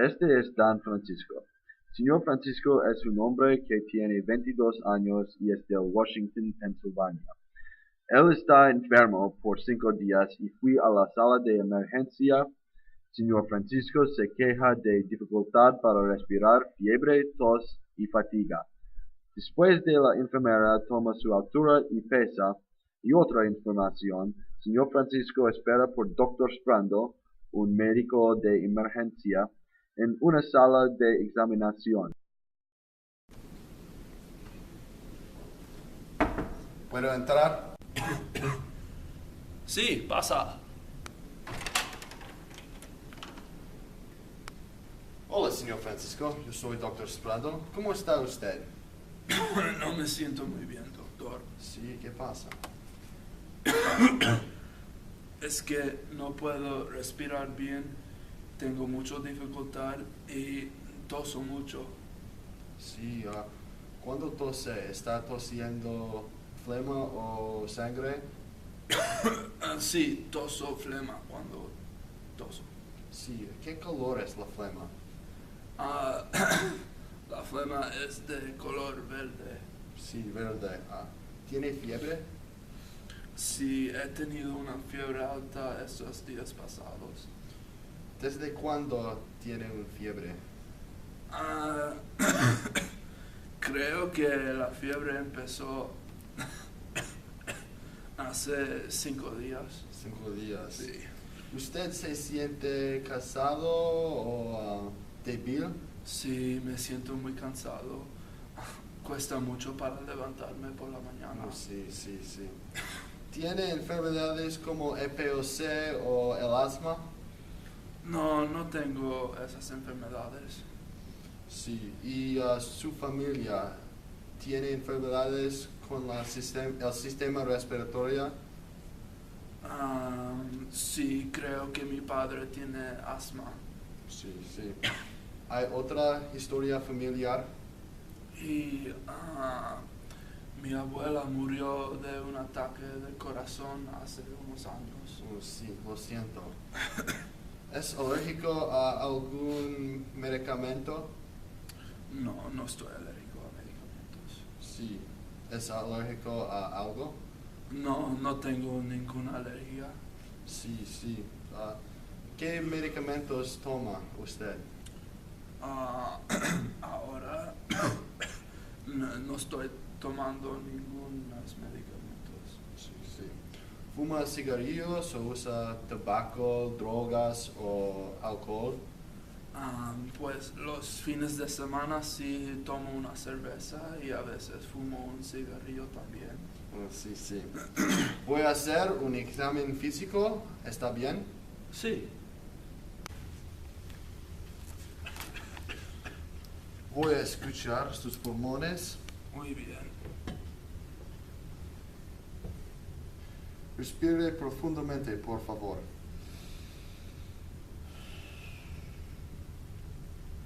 Este es Dan Francisco. Señor Francisco es un hombre que tiene 22 años y es de Washington, Pensilvania. Él está enfermo por 5 días y fui a la sala de emergencia. Señor Francisco se queja de dificultad para respirar, fiebre, tos y fatiga. Después de la enfermera toma su altura y pesa y otra información, señor Francisco espera por Dr. Sprando, un médico de emergencia, en una sala de examinación. ¿Puedo entrar? Sí, pasa. Hola, señor Francisco. Yo soy Dr. Sprando. ¿Cómo está usted? No me siento muy bien, doctor. Sí, ¿qué pasa? Es que no puedo respirar bien, tengo mucha dificultad y toso mucho. Sí, ¿cuándo tose? ¿Está tosiendo flema o sangre? Sí, toso flema cuando toso. Sí, ¿qué color es la flema? Ah, la flema es de color verde. Sí, verde. ¿Tiene fiebre? Sí, he tenido una fiebre alta estos días pasados. ¿Desde cuándo tiene una fiebre? Ah, creo que la fiebre empezó hace 5 días. 5 días. Sí. ¿Usted se siente cansado o débil? Sí, me siento muy cansado. Cuesta mucho para levantarme por la mañana. Sí, sí, sí. ¿Tiene enfermedades como EPOC o el asma? No, no tengo esas enfermedades. Sí. ¿Y su familia tiene enfermedades con el sistema respiratorio? Sí, creo que mi padre tiene asma. Sí, sí. ¿Hay otra historia familiar? Y mi abuela murió de un ataque de corazón hace unos años. Sí, lo siento. ¿Es alérgico a algún medicamento? No, no estoy alérgico a medicamentos. Sí. ¿Es alérgico a algo? No, no tengo ninguna alergia. Sí, sí. ¿Qué medicamentos toma usted? Ah, ahora no estoy tomando ningunos medicamentos. Sí, sí. ¿Fuma cigarrillos o usa tabaco, drogas o alcohol? Pues los fines de semana sí tomo una cerveza y a veces fumo un cigarrillo también. Sí, sí. Voy a hacer un examen físico. ¿Está bien? Sí. Voy a escuchar sus pulmones. Muy bien. Respire profundamente, por favor.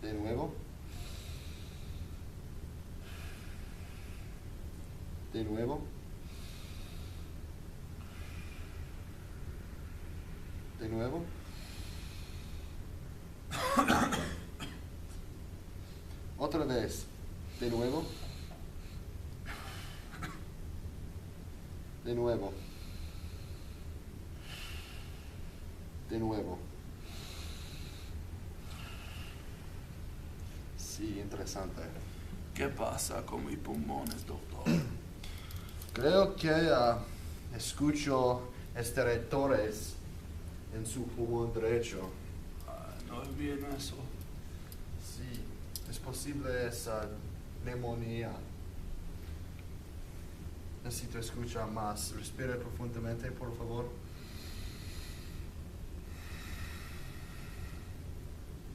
De nuevo. De nuevo. De nuevo. Otra vez. De nuevo. De nuevo. De nuevo. Sí, interesante. ¿Qué pasa con mis pulmones, doctor? Creo que escucho estertores en su pulmón derecho. No es bien eso. Sí, es posible esa neumonía. Necesito escuchar más. Respire profundamente, por favor.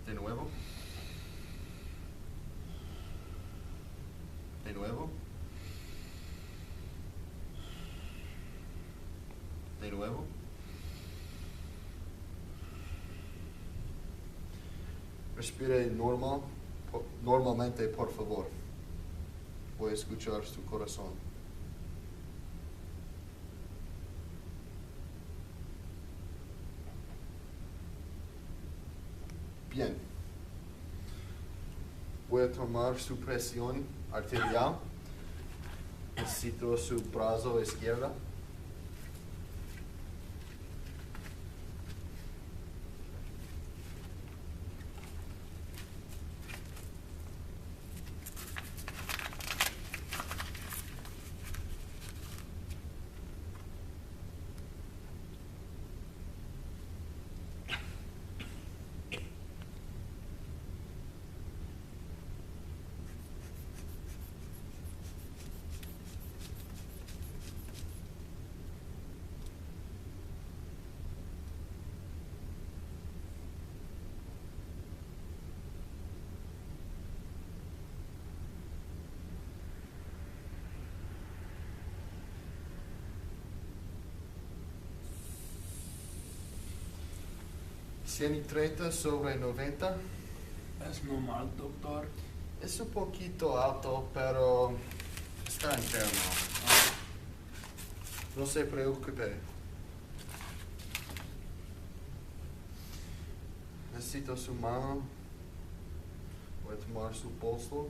De nuevo. De nuevo. De nuevo. Respire normalmente, por favor. Voy a escuchar su corazón. Bien. Voy a tomar su presión arterial. Necesito su brazo izquierdo. (130/90). Es normal, doctor. Es un poquito alto, pero está enfermo. No se preocupe. Necesito su mano. Voy a tomar su pulso.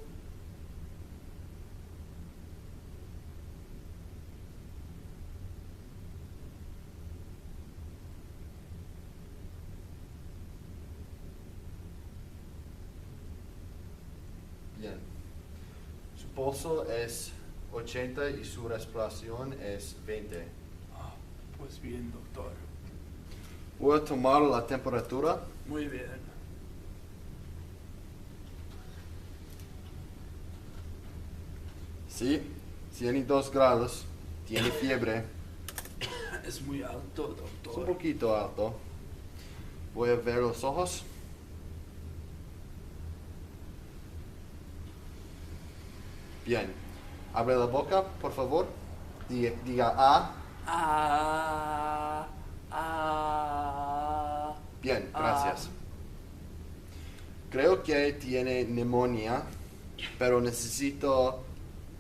Bien. Su pulso es 80 y su respiración es 20. Ah, pues bien, doctor. Voy a tomar la temperatura. Muy bien. Sí, 102 grados. Tiene fiebre. Es muy alto, Es un doctor. poquito alto. Voy a ver los ojos. Bien. Abre la boca, por favor. Diga A. Bien, gracias. Creo que tiene neumonía, pero necesito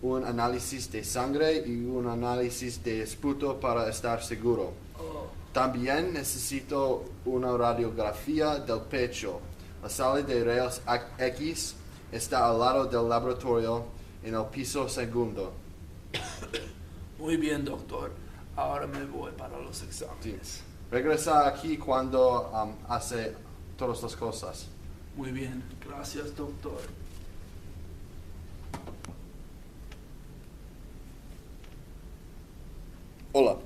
un análisis de sangre y un análisis de esputo para estar seguro. Oh, También necesito una radiografía del pecho. La sala de rayos X está al lado del laboratorio en el piso segundo. muy bien, doctor. Ahora me voy para los exámenes. Regresa aquí cuando hace todas las cosas. Muy bien. Gracias, doctor. Hola,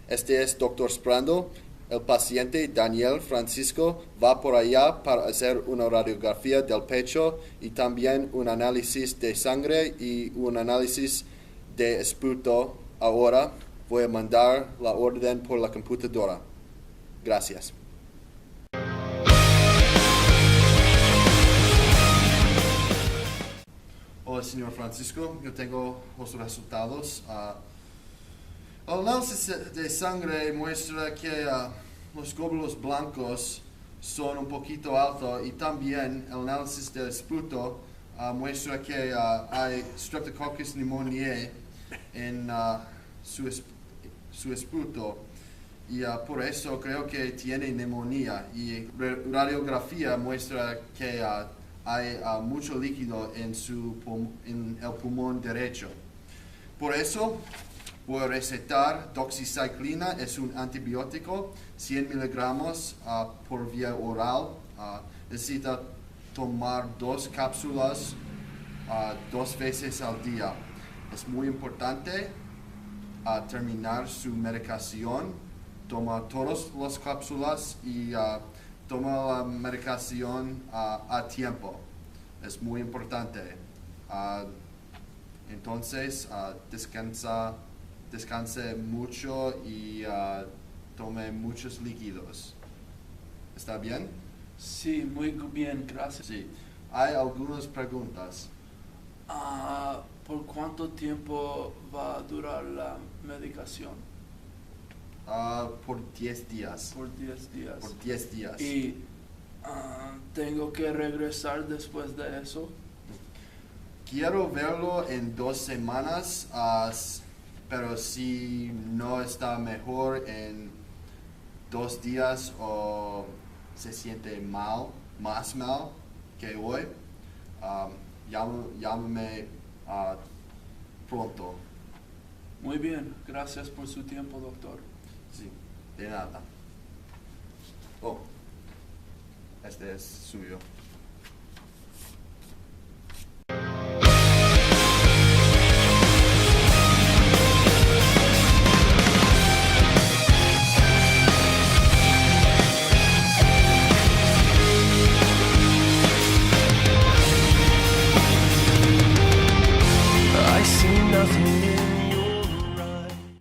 este es Dr. Sprando. El paciente Daniel Francisco va por allá para hacer una radiografía del pecho y también un análisis de sangre y un análisis de esputo. Ahora voy a mandar la orden por la computadora. Gracias. Hola, señor Francisco. Yo tengo los resultados. El análisis de sangre muestra que los glóbulos blancos son un poquito altos y también el análisis del esputo muestra que hay Streptococcus pneumoniae en su esputo y por eso creo que tiene neumonía y radiografía muestra que hay mucho líquido en en el pulmón derecho. Por eso voy a recetar doxiciclina, es un antibiótico, 100 miligramos por vía oral. Necesita tomar 2 cápsulas 2 veces al día. Es muy importante terminar su medicación. Toma todas las cápsulas y toma la medicación a tiempo. Es muy importante. Entonces, descanse mucho y tome muchos líquidos. ¿Está bien? Sí, muy bien, gracias. Sí. Hay algunas preguntas. ¿Por cuánto tiempo va a durar la medicación? Por 10 días. Por 10 días. Por 10 días. ¿Y tengo que regresar después de eso? Quiero verlo en 2 semanas, pero si no está mejor en 2 días o se siente más mal que hoy, llámame pronto. Muy bien, gracias por su tiempo, doctor. Sí, de nada. Oh, este es suyo.